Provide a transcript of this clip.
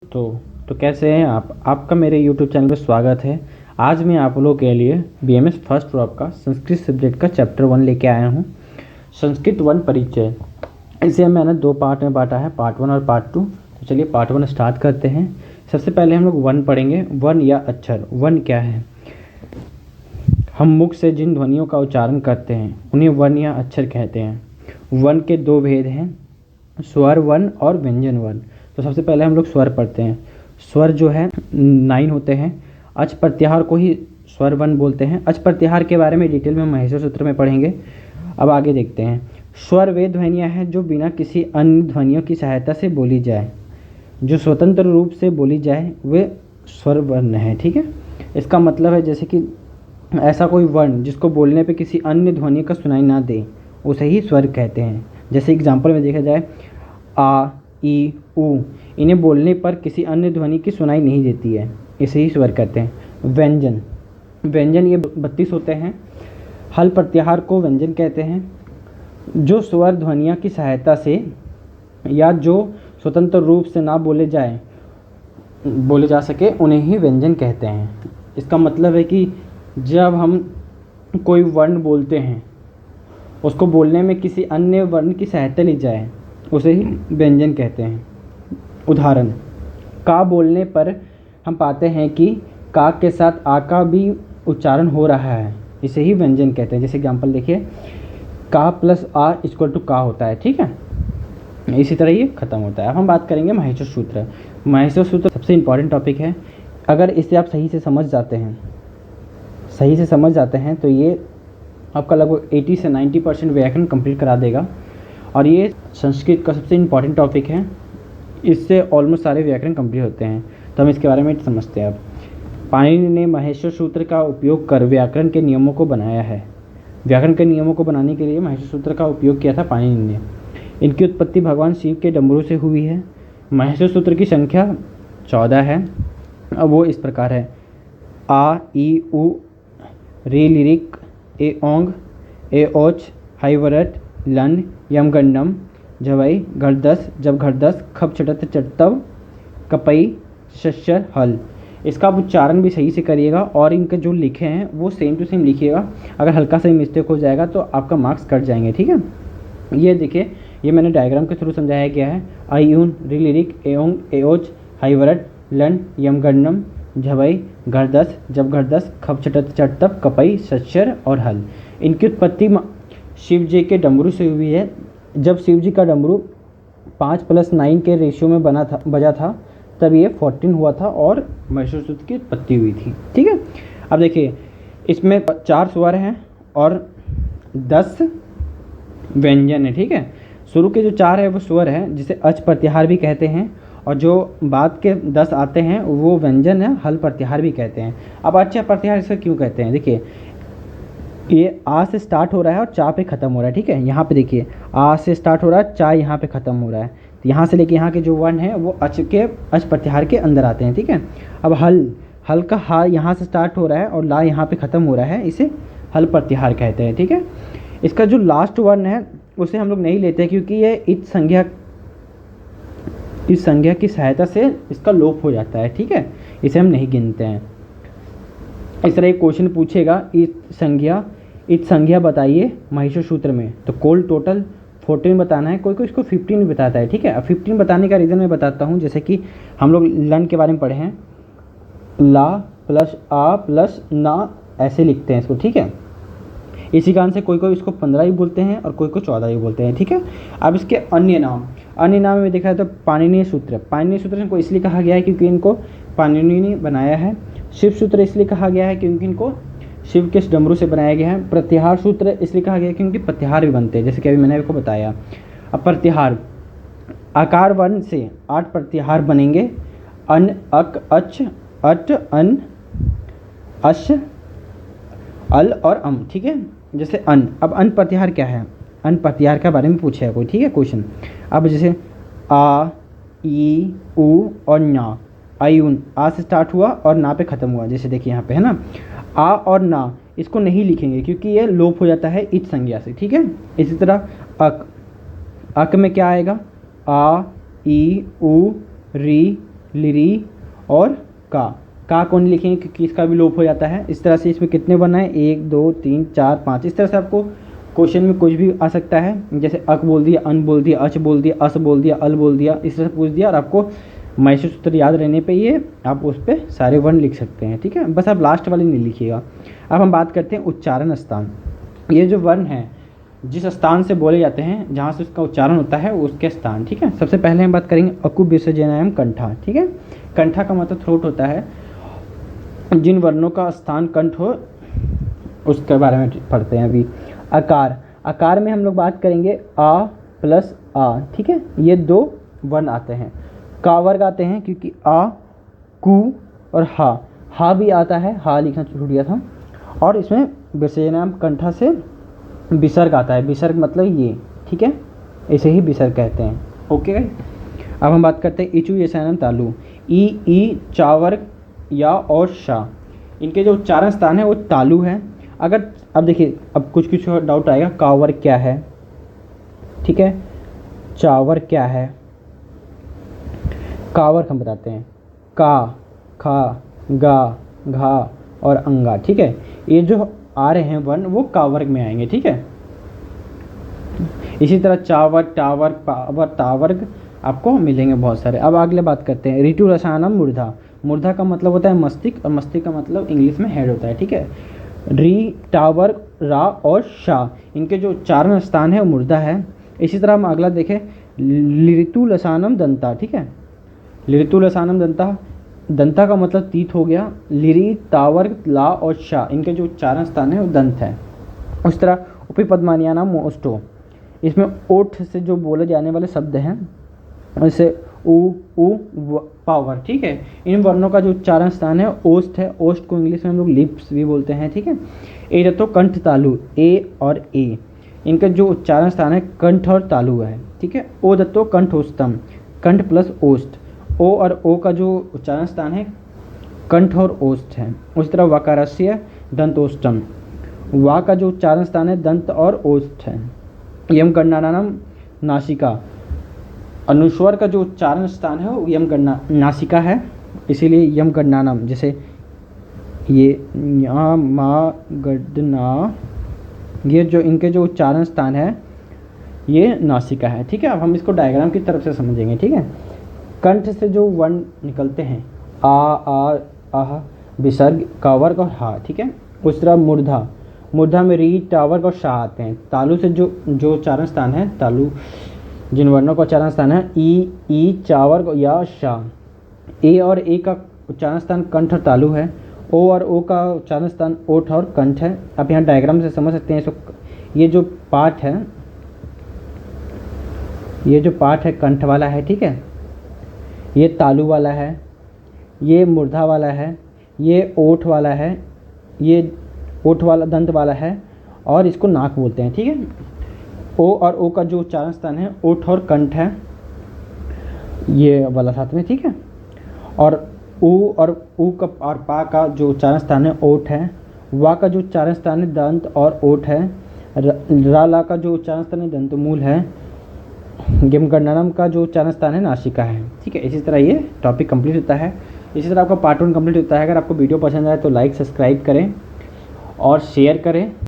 तो कैसे हैं आप? आपका मेरे YouTube चैनल पर स्वागत है। आज मैं आप लोगों के लिए BMS फर्स्ट ड्रॉप का संस्कृत सब्जेक्ट का चैप्टर 1 लेके आया हूँ। संस्कृत 1 परिचय। इसे मैंने 2 पार्ट में बांटा है, पार्ट 1 और पार्ट 2। तो चलिए पार्ट 1 स्टार्ट करते हैं। सबसे पहले हम लोग 1 पढ़ेंगे। 1 या अक्षर। 1 क्या है? हम मुख से जिन ध्वनियों का उच्चारण करते हैं उन्हें 1 या अक्षर कहते हैं। 1 के 2 भेद हैं, स्वर 1 और व्यंजन 1। तो सबसे पहले हम लोग स्वर पढ़ते हैं। स्वर जो है 9 होते हैं। अच प्रत्याहार को ही स्वर 1 बोलते हैं। अच प्रत्याहार के बारे में डिटेल में महेश्वर सूत्र में पढ़ेंगे। अब आगे देखते हैं। स्वर वे ध्वनियाँ हैं जो बिना किसी अन्य ध्वनियों की सहायता से बोली जाए, जो स्वतंत्र रूप से बोली जाए वे स्वर वर्ण है। ठीक है, इसका मतलब है जैसे कि ऐसा कोई वर्ण जिसको बोलने पे किसी अन्य ध्वनि का सुनाई ना दे उसे ही स्वर कहते हैं। जैसे एग्जाम्पल में देखा जाए आ, ई, ऊ, इन्हें बोलने पर किसी अन्य ध्वनि की सुनाई नहीं देती है, इसे ही स्वर कहते हैं। व्यंजन। व्यंजन ये 32 होते हैं। हल प्रत्याहार को व्यंजन कहते हैं। जो स्वर ध्वनियों की सहायता से या जो स्वतंत्र रूप से ना बोले जा सके उन्हें ही व्यंजन कहते हैं। इसका मतलब है कि जब हम कोई वर्ण बोलते हैं उसको बोलने में किसी अन्य वर्ण की सहायता ली जाए उसे ही व्यंजन कहते हैं। उदाहरण, का बोलने पर हम पाते हैं कि का के साथ आ का भी उच्चारण हो रहा है, इसे ही व्यंजन कहते हैं। जैसे एग्जाम्पल देखिए, का प्लस आ इक्वल टू का होता है। ठीक है, इसी तरह ये खत्म होता है। अब हम बात करेंगे महेश्वर सूत्र। महेश्वर सूत्र सबसे इम्पॉर्टेंट टॉपिक है। अगर इसे आप सही से समझ जाते हैं तो ये आपका लगभग 80 से 90% व्याकरण कंप्लीट करा देगा। और ये संस्कृत का सबसे इम्पॉर्टेंट टॉपिक है, इससे ऑलमोस्ट सारे व्याकरण कंप्लीट होते हैं। तो हम इसके बारे में समझते हैं। अब पाणिनि ने महेश्वर सूत्र का उपयोग कर व्याकरण के नियमों को बनाया है। व्याकरण के नियमों को बनाने के लिए महेश्वर सूत्र का उपयोग किया था पाणिनि ने। इनकी उत्पत्ति भगवान शिव के डमरू से हुई है। महेश्वर सूत्र की संख्या 14 है। अब वो इस प्रकार है: आ, ई, उ, रे लिरिक, ए ओंग, ए ओच, हाइवरट, लन, यमगंडम, झवई, घरदस, जब घरदस, खप चटत चटतव, कपई, शस्यर, हल। इसका आप उच्चारण भी सही से करिएगा और इनके जो लिखे हैं वो सेम टू सेम लिखिएगा। अगर हल्का सा मिस्टेक हो जाएगा तो आपका मार्क्स कट जाएंगे। ठीक है, ये देखिए, ये मैंने डायग्राम के थ्रू समझाया गया है। आयुन, रिलिरिक, एओंग, एओच, हाइवरट, लन, यमगंडम, झवई, घरदस, जब घरदस, खप चटत चटतव, कपई, शस्यर और हल। इनकी उत्पत्ति शिव जी के डमरू से हुई है। जब शिव जी का डमरू 5+9 के रेशियो में बजा था तब ये 14 हुआ था और महेश्वर सूत्र की उत्पत्ति हुई थी। ठीक है, अब देखिए, इसमें 4 स्वर हैं और 10 व्यंजन है। ठीक है, शुरू के जो 4 है वो स्वर है जिसे अच प्रत्याहार भी कहते हैं, और जो बाद के 10 आते हैं वो व्यंजन है, हल प्रत्याहार भी कहते हैं। अब अच प्रत्याहार इसे क्यों कहते हैं? देखिए, ये आ से स्टार्ट हो रहा है और चा पे ख़त्म हो रहा है। ठीक है, यहाँ पे देखिए, आ से स्टार्ट हो रहा है, चा यहाँ पे ख़त्म हो रहा है। तो यहाँ से लेके यहाँ के जो वर्ण है वो अच प्रत्याहार के अंदर आते हैं। ठीक है, अब हल का हा यहाँ से स्टार्ट हो रहा है और ला यहाँ पे ख़त्म हो रहा है, इसे हल प्रत्याहार कहते हैं। ठीक है, इसका जो लास्ट वर्ण है उसे हम लोग नहीं लेते क्योंकि ये इस संज्ञा की सहायता से इसका लोप हो जाता है। ठीक है, इसे हम नहीं गिनते हैं। इस तरह एक क्वेश्चन पूछेगा, इस संज्ञा बताइए महेश्वर सूत्र में, तो कोल टोटल 14 बताना है। कोई इसको 15 बताता है। ठीक है, अब 15 बताने का रीज़न मैं बताता हूँ। जैसे कि हम लोग लन के बारे में पढ़े हैं, ला प्लस आ प्लस ना ऐसे लिखते हैं इसको। ठीक है, इसी कारण से कोई इसको 15 ही बोलते हैं और कोई 14 ही बोलते हैं। ठीक है, अब इसके अन्य नाम में देखा जाए तो पाणिनीय सूत्र इनको इसलिए कहा गया है क्योंकि इनको पाणिनि ने बनाया है। शिव सूत्र इसलिए कहा गया है क्योंकि इनको शिव के डमरू से बनाया गया है। प्रत्याहार सूत्र इसलिए कहा गया है क्योंकि प्रत्याहार भी बनते हैं, जैसे कि अभी मैंने आपको बताया। अब प्रत्याहार, आकार वर्ण से 8 प्रत्याहार बनेंगे: अन, अक, अच, अट, अन, अश, अल और अम। ठीक है, जैसे अन। अब अन प्रत्याहार क्या है? अन प्रत्याहार के बारे में पूछा है कोई। ठीक है, क्वेश्चन। अब जैसे आ, ई, उ और ना। आयुन, आ से स्टार्ट हुआ और ना पे ख़त्म हुआ। जैसे देखिए यहाँ पे है ना, आ और ना इसको नहीं लिखेंगे क्योंकि ये लोप हो जाता है इस संज्ञा से। ठीक है, इसी तरह अक में क्या आएगा? आ, ई, उ, री, लिरी और का कौन लिखेंगे क्योंकि इसका भी लोप हो जाता है। इस तरह से इसमें कितने वर्ण हैं, 1 2 3 4 5। इस तरह से आपको क्वेश्चन में कुछ भी आ सकता है, जैसे अक बोल दिया, अन बोल दिया, अच बोल दिया, अस बोल दिया, अल बोल दिया, इस तरह से पूछ दिया और आपको मैसूर सूत्र याद रहने पे ये आप उस पर सारे वर्ण लिख सकते हैं। ठीक है, बस आप लास्ट वाले नहीं लिखिएगा। अब हम बात करते हैं उच्चारण स्थान। ये जो वर्ण है जिस स्थान से बोले जाते हैं, जहाँ से उसका उच्चारण होता है उसके स्थान। ठीक है, सबसे पहले हम बात करेंगे अकु विसर्जनायाम कंठा। ठीक है, कंठा का मतलब थ्रोट होता है, जिन वर्णों का स्थान कंठ हो उसके बारे में पढ़ते हैं अभी। आकार, आकार में हम लोग बात करेंगे आ प्लस आ। ठीक है, ये 2 वर्ण आते हैं, का वर्ग आते हैं क्योंकि आ, कु और हा भी आता है, हा लिखना छूट गया था। और इसमें विसर्जनायाम कंठा से विसर्ग आता है, विसर्ग मतलब ये। ठीक है, इसे ही विसर्ग कहते हैं। ओके गाइस, अब हम बात करते हैं इचु यशानम तालु। ई चावर्ग या और शा, इनके जो उच्चारण स्थान है वो तालु है। अगर अब देखिए, अब कुछ डाउट आएगा, कावर्ग क्या है, ठीक है, चावर्ग क्या है। कावर्ग हम बताते हैं, का, खा, गा, घा और अंगा। ठीक है, ये जो आ रहे हैं वर्ण वो कावर्ग में आएंगे। ठीक है, इसी तरह चावर्ग, टावर्ग, पावर्ग, तावर्ग आपको मिलेंगे बहुत सारे। अब अगले बात करते हैं ऋतु रसायनम मूर्धा। मूर्धा का मतलब होता है मस्तिष्क और मस्तिष्क का मतलब इंग्लिश में हेड होता है। ठीक है, री, टावर्ग, रा और शा, इनके जो उच्चारण स्थान है वो मूर्धा है। इसी तरह हम अगला देखें लिरितु लसानम दंता। ठीक है, लिरितु लसानम दंता, दंता का मतलब तीत हो गया। लिरी, तावर्ग, ला और शा, इनके जो उच्चारण स्थान है वो दंत है। उस तरह उपपद्मानियानाम मोस्टो, इसमें ओठ से जो बोले जाने वाले शब्द हैं जैसे उ पावर। ठीक है, इन वर्णों का जो उच्चारण स्थान है ओष्ठ है। ओष्ठ को इंग्लिश में हम लोग लिप्स भी बोलते हैं। ठीक है, ए दत्तो कंठ तालु, ए और ए, इनका जो उच्चारण स्थान है कंठ और तालु है। ठीक है, ओ दत्तो कंठोस्तम, कंठ प्लस ओष्ठ, ओ और ओ का जो उच्चारण स्थान है कंठ और ओष्ठ है। उस तरह वकारस्य दंतोष्टम, वा का जो उच्चारण स्थान है दंत और ओष्ठ है। यम गणनानाम नासिका, अनुस्वर का जो उच्चारण स्थान है वो यम गणना नासिका है, इसीलिए यम गणनानाम, जैसे ये या मा गणना, ये जो इनके जो उच्चारण स्थान है ये नासिका है। ठीक है, अब हम इसको डायग्राम की तरफ से समझेंगे। ठीक है, कंठ से जो वर्ण निकलते हैं आ, आह, विसर्ग, कावर्ग और हा। ठीक है, उस तरह मूर्धा, मूर्धा में री, टावर्ग और शाह आते हैं। तालु से जो उच्चारण स्थान है, तालु जिन वर्णों का उच्चारण स्थान है ई, चावर्ग या शाह। ए और ए का उच्चारण स्थान कंठ और तालु है। ओ और ओ का उच्चारण स्थान ओठ और कंठ है। आप यहाँ डायग्राम से समझ सकते हैं इसको। ये जो पार्ट है, ये जो पार्ट है कंठ वाला है। ठीक है, ये तालु वाला है, ये मूर्धा वाला है, ये ओठ वाला है, ये ओठ वाला दंत वाला है और इसको नाक बोलते हैं। ठीक है, ओ और ओ का जो उच्चारण स्थान है ओठ और कंठ है, ये वाला साथ में। ठीक है, और ऊ और ऊ का और पा का जो उच्चारण स्थान है ओठ है। वा का जो उच्चारण स्थान है दंत और ओठ है। रा, ला का जो उच्चारण स्थान है दंत मूल है। यम गणनानाम का जो उच्चारण स्थान है नासिका है। ठीक है, इसी तरह ये टॉपिक कंप्लीट होता है। इसी तरह आपका पार्ट 1 कंप्लीट होता है। अगर आपको वीडियो पसंद आए तो लाइक, सब्सक्राइब करें और शेयर करें।